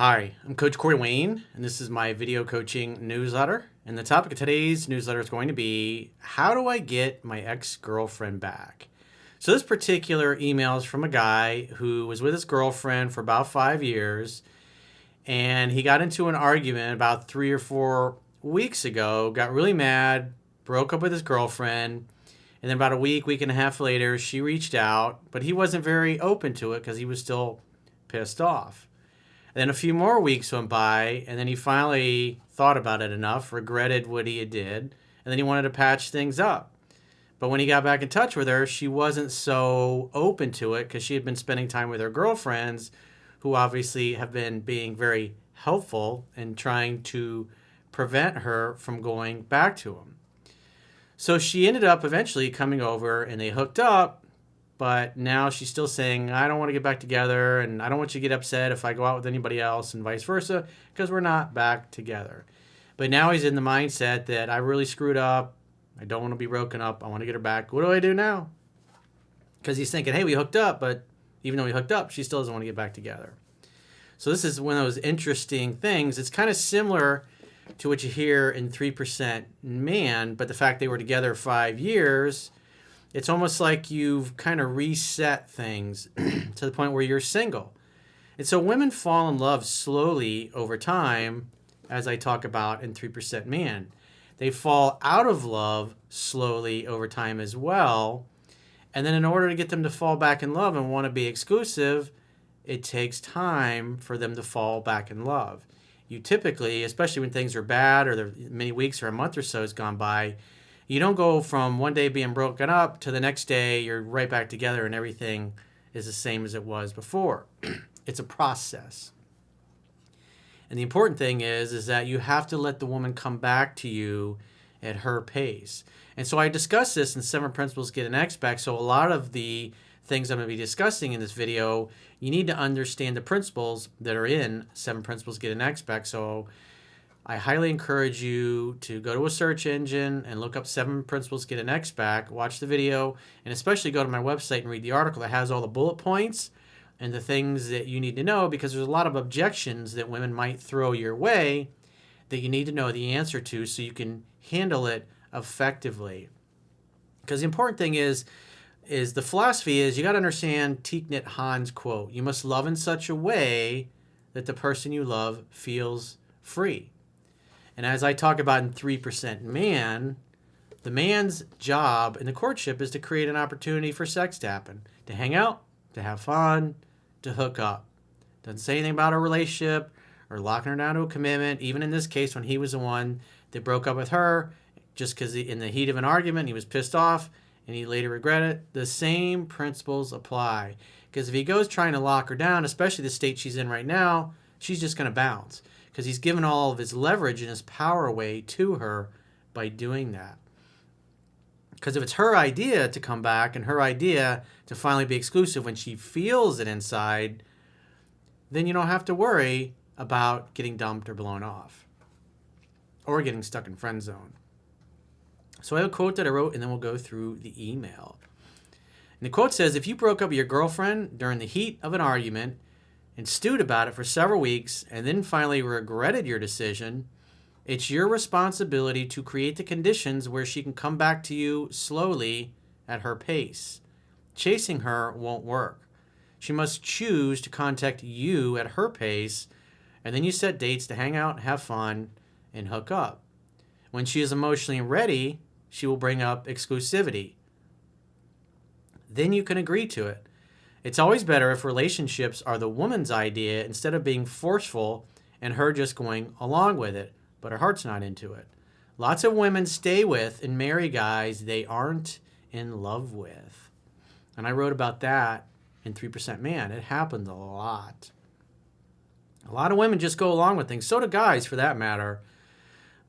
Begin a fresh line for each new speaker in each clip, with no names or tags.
Hi, I'm Coach Corey Wayne, and this is my video coaching newsletter. And the topic of today's newsletter is going to be, how do I get my ex-girlfriend back? So this particular email is from a guy who was with his girlfriend for about 5 years, and he got into an argument about 3 or 4 weeks ago, got really mad, broke up with his girlfriend, and then about a week and a half later, she reached out, but he wasn't very open to it because he was still pissed off. And then a few more weeks went by, and then he finally thought about it enough, regretted what he had did, and then he wanted to patch things up. But when he got back in touch with her, she wasn't so open to it because she had been spending time with her girlfriends, who obviously have been being very helpful in trying to prevent her from going back to him. So she ended up eventually coming over, and they hooked up. But now she's still saying, I don't want to get back together, and I don't want you to get upset if I go out with anybody else, and vice versa, because we're not back together. But now he's in the mindset that I really screwed up. I don't want to be broken up. I want to get her back. What do I do now? Because he's thinking, hey, we hooked up, but even though we hooked up, she still doesn't want to get back together. So this is one of those interesting things. It's kind of similar to what you hear in 3% Man, but the fact they were together 5 years, it's almost like you've kind of reset things to the point where you're single. And so women fall in love slowly over time, as I talk about in 3% Man. They fall out of love slowly over time as well. And then in order to get them to fall back in love and want to be exclusive, it takes time for them to fall back in love. You typically, especially when things are bad or there are many weeks or a month or so has gone by, you don't go from one day being broken up to the next day you're right back together and everything is the same as it was before. It's a process. And the important thing is that you have to let the woman come back to you at her pace. And so I discussed this in 7 Principles to Get an Ex Back. So a lot of the things I'm going to be discussing in this video, you need to understand the principles that are in 7 Principles to Get an Ex Back. So I highly encourage you to go to a search engine and look up 7 Principles to Get an Ex Back, watch the video, and especially go to my website and read the article that has all the bullet points and the things that you need to know, because there's a lot of objections that women might throw your way that you need to know the answer to so you can handle it effectively. Because the important thing is the philosophy is you got to understand Thich Nhat Hanh's quote, you must love in such a way that the person you love feels free. And as I talk about in 3% Man, the man's job in the courtship is to create an opportunity for sex to happen, to hang out, to have fun, to hook up. Doesn't say anything about a relationship or locking her down to a commitment. Even in this case, when he was the one that broke up with her, just because in the heat of an argument, he was pissed off and he later regretted it, the same principles apply. Because if he goes trying to lock her down, especially the state she's in right now, she's just going to bounce. Because he's given all of his leverage and his power away to her by doing that. Because if it's her idea to come back and her idea to finally be exclusive when she feels it inside, then you don't have to worry about getting dumped or blown off or getting stuck in friend zone. So I have a quote that I wrote, and then we'll go through the email. And the quote says, if you broke up with your girlfriend during the heat of an argument and stewed about it for several weeks and then finally regretted your decision, it's your responsibility to create the conditions where she can come back to you slowly at her pace. Chasing her won't work. She must choose to contact you at her pace, and then you set dates to hang out, have fun, and hook up. When she is emotionally ready, she will bring up exclusivity. Then you can agree to it. It's always better if relationships are the woman's idea instead of being forceful and her just going along with it, but her heart's not into it. Lots of women stay with and marry guys they aren't in love with. And I wrote about that in 3% Man. It happens a lot. A lot of women just go along with things. So do guys, for that matter.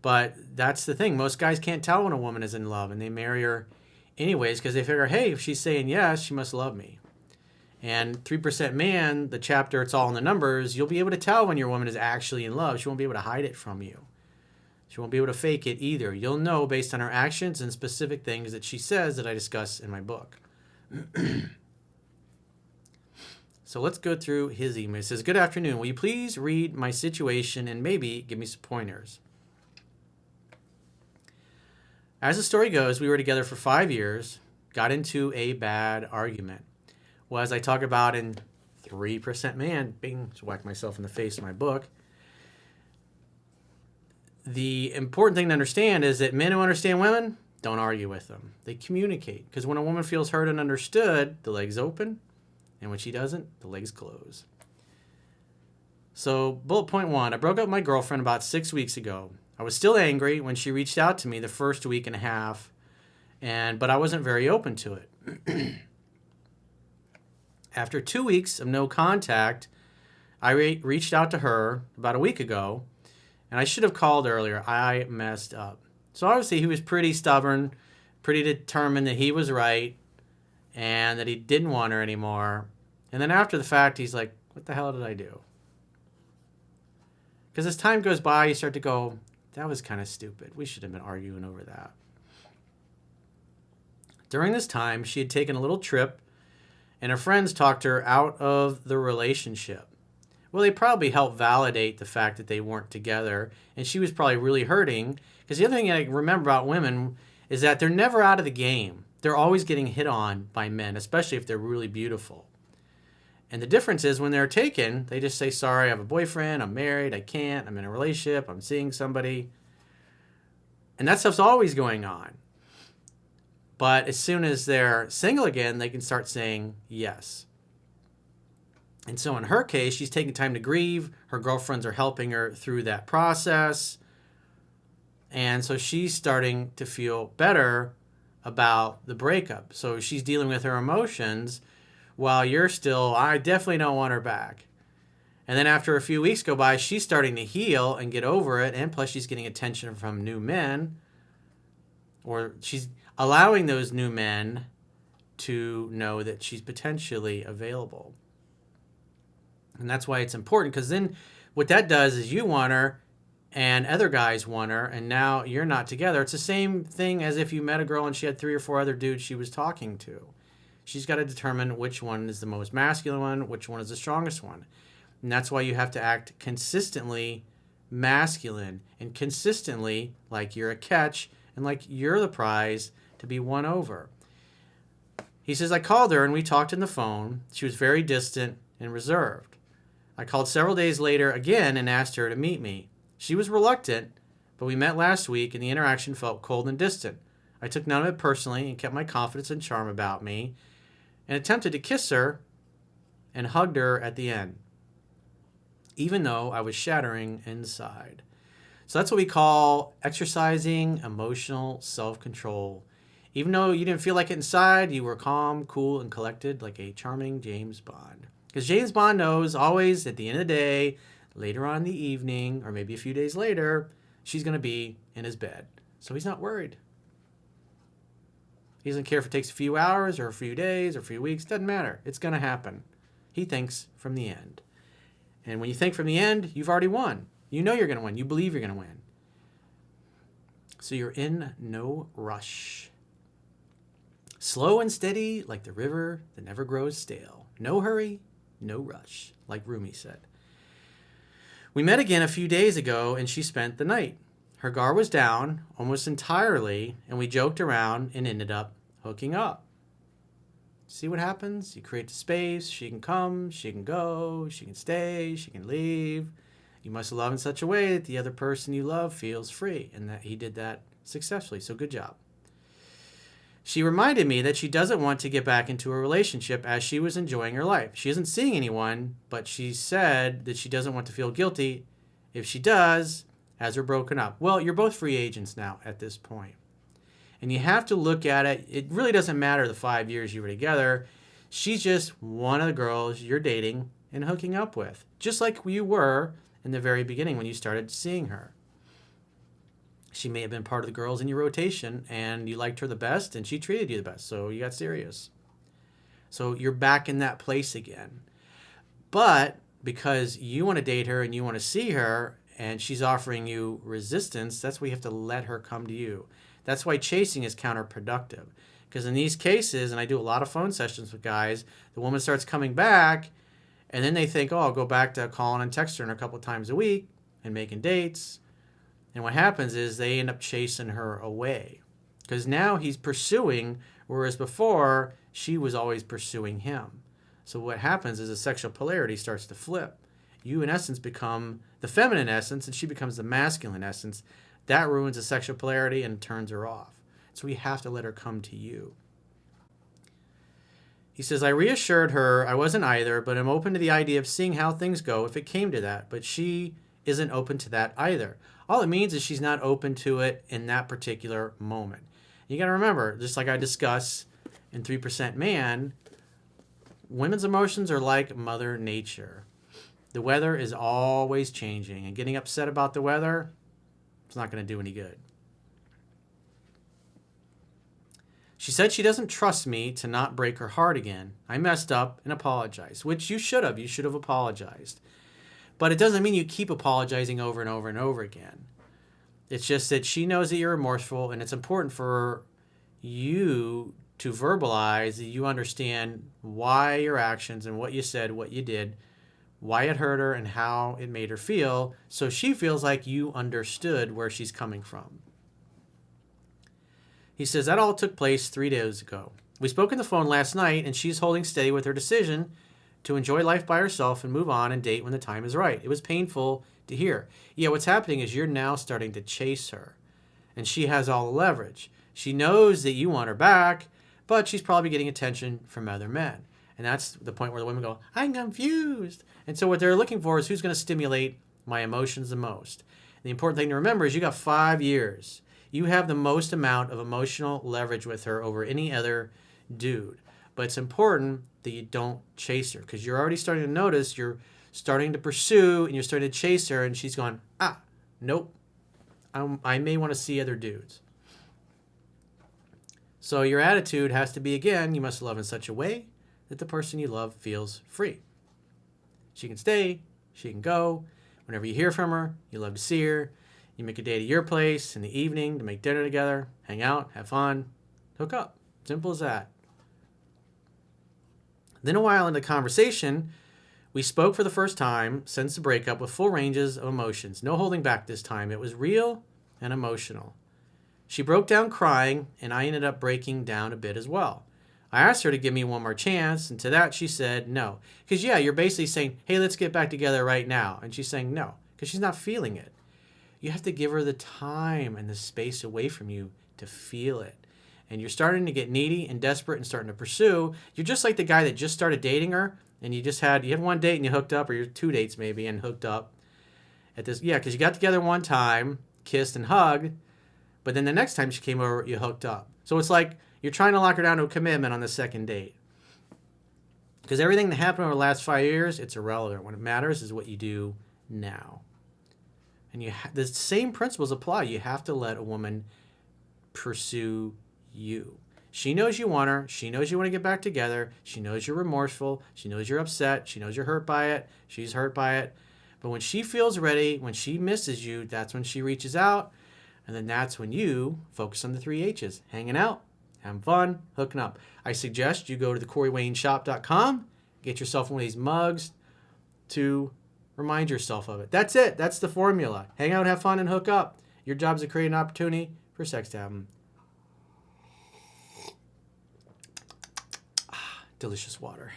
But that's the thing. Most guys can't tell when a woman is in love, and they marry her anyways because they figure, hey, if she's saying yes, she must love me. And 3% Man, the chapter, it's all in the numbers, you'll be able to tell when your woman is actually in love. She won't be able to hide it from you. She won't be able to fake it either. You'll know based on her actions and specific things that she says that I discuss in my book. So let's go through his email. It says, "Good afternoon. Will you please read my situation and maybe give me some pointers?" As the story goes, we were together for 5 years, got into a bad argument. Well, as I talk about in 3% Man, bing, just whack myself in the face in my book. The important thing to understand is that men who understand women don't argue with them. They communicate. Because when a woman feels heard and understood, the legs open. And when she doesn't, the legs close. So, bullet point 1, I broke up with my girlfriend about 6 weeks ago. I was still angry when she reached out to me the first week and a half, but I wasn't very open to it. After 2 weeks of no contact, I reached out to her about a week ago, and I should have called earlier. I messed up. So obviously he was pretty stubborn, pretty determined that he was right and that he didn't want her anymore. And then after the fact, he's like, what the hell did I do? Because as time goes by, you start to go, that was kind of stupid. We should have been arguing over that. During this time, she had taken a little trip, and her friends talked her out of the relationship. Well, they probably helped validate the fact that they weren't together, and she was probably really hurting. Because the other thing I remember about women is that they're never out of the game. They're always getting hit on by men, especially if they're really beautiful. And the difference is when they're taken, they just say, sorry, I have a boyfriend, I'm married, I can't, I'm in a relationship, I'm seeing somebody. And that stuff's always going on. But as soon as they're single again, they can start saying yes. And so in her case, she's taking time to grieve. Her girlfriends are helping her through that process. And so she's starting to feel better about the breakup. So she's dealing with her emotions while you're still, I definitely don't want her back. And then after a few weeks go by, she's starting to heal and get over it. And plus she's getting attention from new men. Or she's allowing those new men to know that she's potentially available. And that's why it's important, because then what that does is you want her and other guys want her, and now you're not together. It's the same thing as if you met a girl and she had 3 or 4 other dudes she was talking to. She's got to determine which one is the most masculine one, which one is the strongest one. And that's why you have to act consistently masculine and consistently like you're a catch and like you're the prize to be won over. He says, I called her and we talked on the phone. She was very distant and reserved. I called several days later again and asked her to meet me. She was reluctant, but we met last week and the interaction felt cold and distant. I took none of it personally and kept my confidence and charm about me and attempted to kiss her and hugged her at the end, even though I was shattering inside. So that's what we call exercising emotional self-control. Even though you didn't feel like it inside, you were calm, cool, and collected like a charming James Bond. Because James Bond knows always at the end of the day, later on in the evening, or maybe a few days later, she's going to be in his bed. So he's not worried. He doesn't care if it takes a few hours or a few days or a few weeks. Doesn't matter. It's going to happen. He thinks from the end. And when you think from the end, you've already won. You know you're going to win. You believe you're going to win. So you're in no rush. Slow and steady like the river that never grows stale. No hurry, no rush, like Rumi said. We met again a few days ago and she spent the night. Her guard was down almost entirely and we joked around and ended up hooking up. See what happens? You create the space. She can come, she can go, she can stay, she can leave. You must love in such a way that the other person you love feels free, and that he did that successfully. So good job. She reminded me that she doesn't want to get back into a relationship as she was enjoying her life. She isn't seeing anyone, but she said that she doesn't want to feel guilty if she does, as they're broken up. Well, you're both free agents now at this point. And you have to look at it. It really doesn't matter the 5 years you were together. She's just one of the girls you're dating and hooking up with, just like you were in the very beginning when you started seeing her. She may have been part of the girls in your rotation and you liked her the best and she treated you the best, so you got serious. So you're back in that place again. But because you want to date her and you want to see her and she's offering you resistance, that's why you have to let her come to you. That's why chasing is counterproductive. Because in these cases, and I do a lot of phone sessions with guys, the woman starts coming back And then they think, oh, I'll go back to calling and texting her a couple of times a week and making dates. And what happens is they end up chasing her away because now he's pursuing, whereas before she was always pursuing him. So what happens is the sexual polarity starts to flip. You, in essence, become the feminine essence, and she becomes the masculine essence. That ruins the sexual polarity and turns her off. So we have to let her come to you. He says, I reassured her I wasn't either, but I'm open to the idea of seeing how things go if it came to that. But she isn't open to that either. All it means is she's not open to it in that particular moment. You got to remember, just like I discuss in 3% Man, women's emotions are like Mother Nature. The weather is always changing, and getting upset about the weather, it's not going to do any good. She said she doesn't trust me to not break her heart again. I messed up and apologized, which you should have. You should have apologized. But it doesn't mean you keep apologizing over and over and over again. It's just that she knows that you're remorseful, and it's important for you to verbalize that you understand why your actions and what you said, what you did, why it hurt her, and how it made her feel, so she feels like you understood where she's coming from. He says, that all took place 3 days ago. We spoke on the phone last night, and she's holding steady with her decision to enjoy life by herself and move on and date when the time is right. It was painful to hear. Yeah, what's happening is you're now starting to chase her, and she has all the leverage. She knows that you want her back, but she's probably getting attention from other men. And that's the point where the women go, I'm confused. And so what they're looking for is who's going to stimulate my emotions the most. And the important thing to remember is you got 5 years. You have the most amount of emotional leverage with her over any other dude. But it's important that you don't chase her, because you're already starting to notice you're starting to pursue and you're starting to chase her, and she's going, nope, I may want to see other dudes. So your attitude has to be, again, you must love in such a way that the person you love feels free. She can stay, she can go. Whenever you hear from her, you love to see her. You make a date at your place in the evening to make dinner together, hang out, have fun, hook up. Simple as that. Then a while into the conversation, we spoke for the first time since the breakup with full ranges of emotions. No holding back this time. It was real and emotional. She broke down crying, and I ended up breaking down a bit as well. I asked her to give me one more chance, and to that she said no. Because, yeah, you're basically saying, hey, let's get back together right now. And she's saying no, because she's not feeling it. You have to give her the time and the space away from you to feel it. And you're starting to get needy and desperate and starting to pursue. You're just like the guy that just started dating her, and you had one date and you hooked up, or you're 2 dates maybe and hooked up at this. Yeah, because you got together one time, kissed and hugged, but then the next time she came over, you hooked up. So it's like you're trying to lock her down to a commitment on the second date. Because everything that happened over the last 5 years, it's irrelevant. What matters is what you do now. And the same principles apply. You have to let a woman pursue you. She knows you want her. She knows you want to get back together. She knows you're remorseful. She knows you're upset. She knows you're hurt by it. She's hurt by it. But when she feels ready, when she misses you, that's when she reaches out. And then that's when you focus on the 3 H's. Hanging out, having fun, hooking up. I suggest you go to thecoreywayneshop.com, get yourself one of these mugs to remind yourself of it. That's it. That's the formula. Hang out, have fun, and hook up. Your job is to create an opportunity for sex to happen. Delicious water.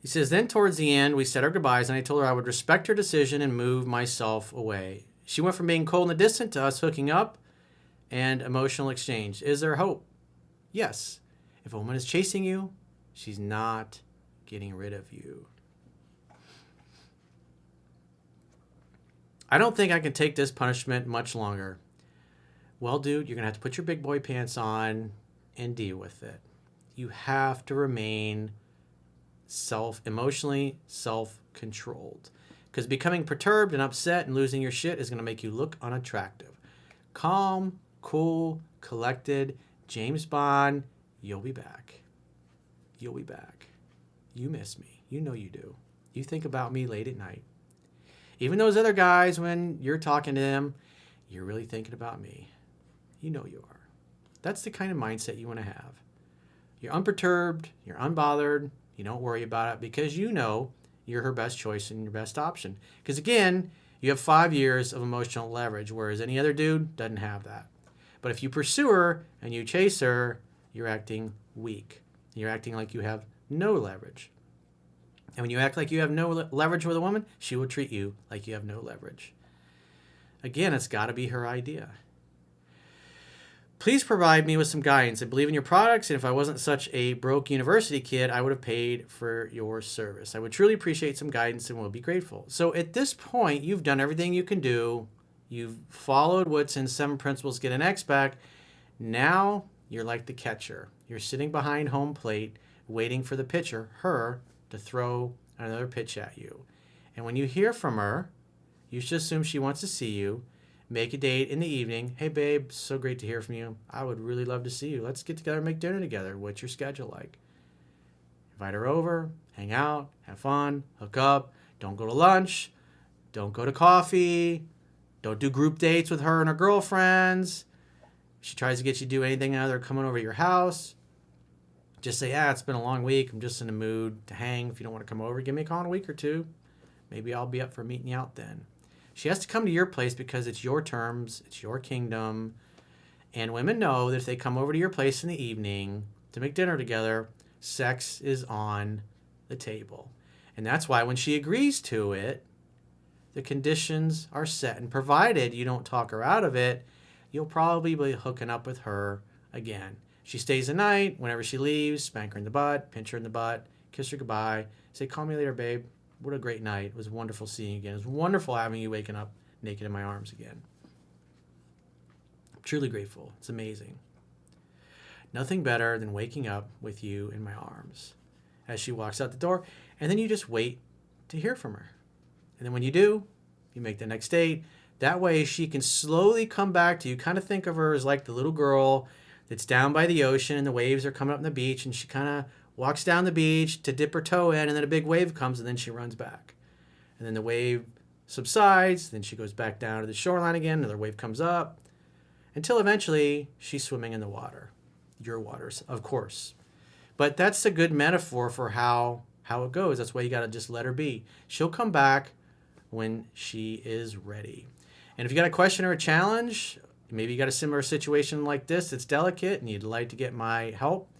He says, then towards the end, we said our goodbyes, and I told her I would respect her decision and move myself away. She went from being cold and distant to us hooking up and emotional exchange. Is there hope? Yes. If a woman is chasing you, she's not getting rid of you. I don't think I can take this punishment much longer. Well, dude, you're going to have to put your big boy pants on and deal with it. You have to remain emotionally self-controlled. Because becoming perturbed and upset and losing your shit is going to make you look unattractive. Calm, cool, collected, James Bond, you'll be back. You'll be back. You miss me. You know you do. You think about me late at night. Even those other guys, when you're talking to them, you're really thinking about me. You know you are. That's the kind of mindset you want to have. You're unperturbed, you're unbothered, you don't worry about it because you know you're her best choice and your best option. Because again, you have 5 years of emotional leverage, whereas any other dude doesn't have that. But if you pursue her and you chase her, you're acting weak. You're acting like you have no leverage. And when you act like you have no leverage with a woman, she will treat you like you have no leverage. Again, it's got to be her idea. Please provide me with some guidance. I believe in your products, and if I wasn't such a broke university kid, I would have paid for your service. I would truly appreciate some guidance and will be grateful. So at this point, you've done everything you can do. You've followed what's in 7 Principles Get an X Back. Now you're like the catcher. You're sitting behind home plate waiting for the pitcher, her, to throw another pitch at you. And when you hear from her, you should assume she wants to see you. Make a date in the evening. Hey, babe, so great to hear from you. I would really love to see you. Let's get together and make dinner together. What's your schedule like? Invite her over, hang out, have fun, hook up. Don't go to lunch. Don't go to coffee. Don't do group dates with her and her girlfriends. If she tries to get you to do anything other than coming over to your house, just say, it's been a long week. I'm just in the mood to hang. If you don't want to come over, give me a call in a week or two. Maybe I'll be up for meeting you out then. She has to come to your place because it's your terms, it's your kingdom. And women know that if they come over to your place in the evening to make dinner together, sex is on the table. And that's why when she agrees to it, the conditions are set. And provided you don't talk her out of it, you'll probably be hooking up with her again. She stays the night. Whenever she leaves, spank her in the butt, pinch her in the butt, kiss her goodbye, say, call me later, babe. What a great night. It was wonderful seeing you again. It was wonderful having you waking up naked in my arms again. I'm truly grateful. It's amazing. Nothing better than waking up with you in my arms as she walks out the door. And then you just wait to hear from her. And then when you do, you make the next date. That way she can slowly come back to you. Kind of think of her as like the little girl that's down by the ocean and the waves are coming up on the beach and she kind of walks down the beach to dip her toe in, and then a big wave comes, and then she runs back. And then the wave subsides, then she goes back down to the shoreline again, another wave comes up, until eventually she's swimming in the water. Your waters, of course. But that's a good metaphor for how it goes. That's why you got to just let her be. She'll come back when she is ready. And if you got a question or a challenge, maybe you got a similar situation like this that's delicate and you'd like to get my help,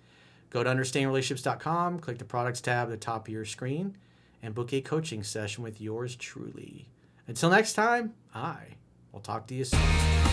go to understandingrelationships.com, click the products tab at the top of your screen, and book a coaching session with yours truly. Until next time, I will talk to you soon.